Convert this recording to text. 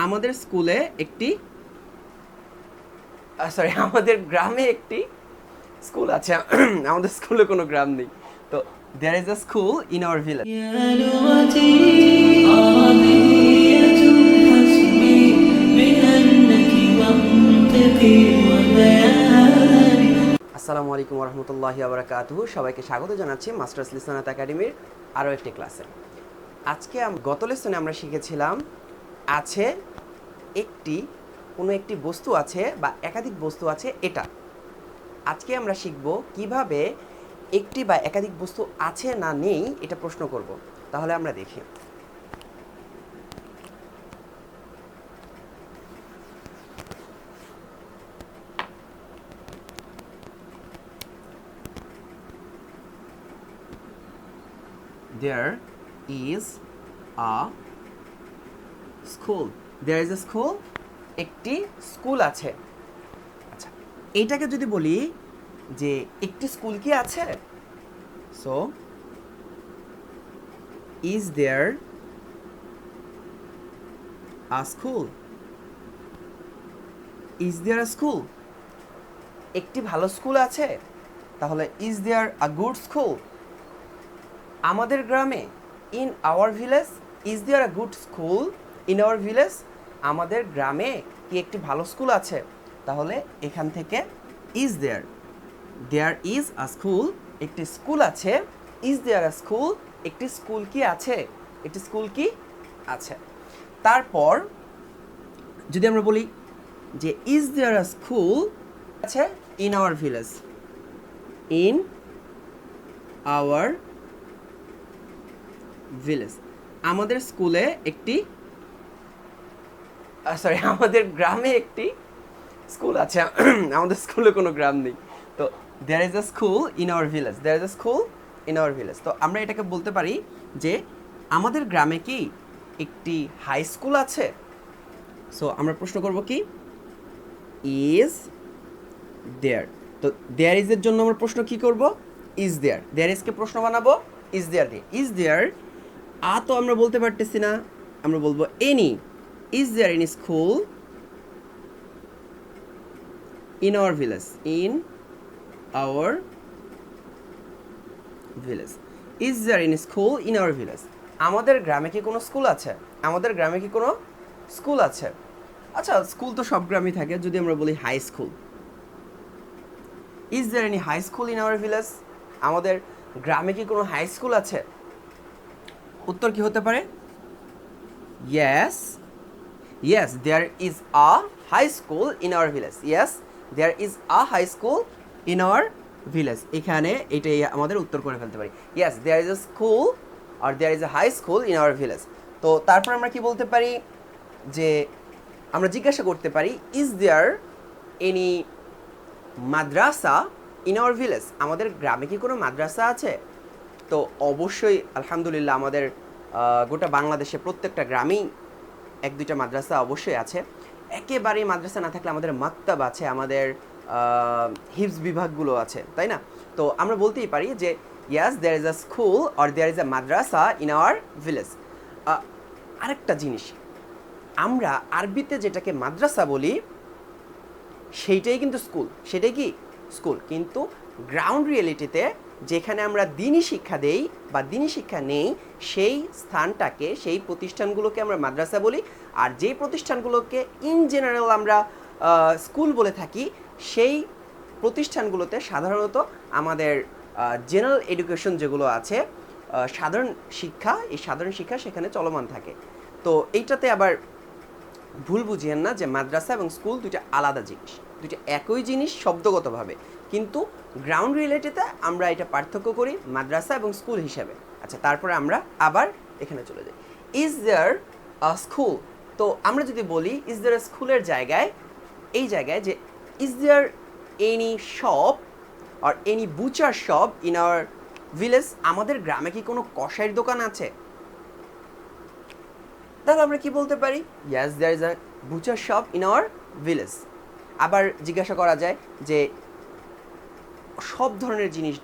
আমাদের স্কুলে একটি আমাদের গ্রামে একটি স্কুল আছে। আমাদের স্কুলে কোনো গ্রাম নেই। তো there is a school in our village. আসসালামু আলাইকুম ওরহমতুল্লাহি ওয়াবারাকাতুহু। সবাইকে স্বাগত জানাচ্ছি মাস্টার্স লিসনাত একাডেমির আরও একটি ক্লাসে। আজকে গত লেসনে আমরা শিখেছিলাম আছে কোনো একটি বস্তু আছে বা একাধিক বস্তু আছে এটা। আজকে আমরা শিখব কিভাবে একটি বা একাধিক বস্তু আছে না নেই এটা প্রশ্ন করব। তাহলে আমরা দেখি। There is a school. There is a school. একটি স্কুল আছে। আচ্ছা, এইটাকে যদি বলি যে একটি স্কুল কি আছে, so is there a school? Is there a school? একটি ভালো স্কুল আছে, তাহলে is there a good school? আমাদের গ্রামে in our village, is there a good school in our village? আমাদের গ্রামে কি একটি ভালো স্কুল আছে, তাহলে এখান থেকে is there is a school, একটি স্কুল আছে। is there a school? একটি স্কুল কি আছে, একটি স্কুল কি আছে। তারপর যদি আমরা বলি যে is there a school আছে in our village, in our village, আমাদের স্কুলে একটি আমাদের গ্রামে একটি স্কুল আছে। আমাদের স্কুলে কোনো গ্রাম নেই। তো there is a school in our village, there is a school in our village। তো আমরা এটাকে বলতে পারি যে আমাদের গ্রামে কি একটি হাই স্কুল আছে। সো আমরা প্রশ্ন করব কি is there। তো there is এর জন্য আমরা প্রশ্ন কি করব, is there। there is কে প্রশ্ন বানাবো is there দিয়ে। is there তো আমরা বলতে পারতেছি না, আমরা বলবো any। is there any school in our village, in our village, is there any school in our village? আমাদের গ্রামে কি কোনো স্কুল আছে, আমাদের গ্রামে কি কোনো স্কুল আছে। আচ্ছা, স্কুল তো সব গ্রামে থাকে। যদি আমরা বলি high school, is there any high school in our village? আমাদের গ্রামে কি কোনো হাই স্কুল আছে। উত্তর কি হতে পারে yes, yes there is a high school in our village, yes there is a high school in our village। এখানে এটাই আমাদের উত্তর করে ফেলতে পারি, yes there is a school or there is a high school in our village। তো তারপর আমরা কি বলতে পারি যে আমরা জিজ্ঞাসা করতে পারি is there any Madrasa in our village? আমাদের গ্রামে কি কোনো মাদ্রাসা আছে। তো অবশ্যই আলহামদুলিল্লাহ আমাদের গোটা বাংলাদেশে প্রত্যেকটা গ্রামেই এক দুইটা মাদ্রাসা অবশ্যই আছে। একেবারেই মাদ্রাসা না থাকলে আমাদের মাকতাব আছে, আমাদের হিফজ বিভাগগুলো আছে, তাই না। তো আমরা বলতেই পারি যে yes there is a school or there is a madrasa in our village. আরেকটা জিনিস, আমরা আরবিতে যেটাকে মাদ্রাসা বলি সেইটাই কিন্তু স্কুল, সেটাই কি স্কুল। কিন্তু গ্রাউন্ড রিয়েলিটিতে যেখানে আমরা দিনী শিক্ষা দেই বা দিনী শিক্ষা নেই, সেই স্থানটাকে, সেই প্রতিষ্ঠানগুলোকে আমরা মাদ্রাসা বলি। আর যেই প্রতিষ্ঠানগুলোকে ইন জেনারেল আমরা স্কুল বলে থাকি, সেই প্রতিষ্ঠানগুলোতে সাধারণত আমাদের জেনারেল এডুকেশন যেগুলো আছে, সাধারণ শিক্ষা, এই সাধারণ শিক্ষা সেখানে চলমান থাকে। তো এইটাতে আবার ভুল বুঝিয়েন না যে মাদ্রাসা এবং স্কুল দুইটা আলাদা জিনিস, দুইটা একই জিনিস শব্দগতভাবে, কিন্তু গ্রাউন্ড রিয়েলিটিতে আমরা এটা পার্থক্য করি মাদ্রাসা এবং স্কুল হিসাবে। আচ্ছা, তারপরে আমরা আবার এখানে চলে যাই, ইজ দেয়ার আ স্কুল। তো আমরা যদি বলি ইজ দেয়ার স্কুলের জায়গায়, এই জায়গায় যে ইজ দেয়ার এনি শপ আর any butcher shop in our village? আমাদের গ্রামে কি কোনো কসাইয়ের দোকান আছে? তাহলে আমরা কি বলতে পারি, yes there is a butcher shop in our village. আবার জিজ্ঞাসা করা যায় যে সব ধরনের জিনিস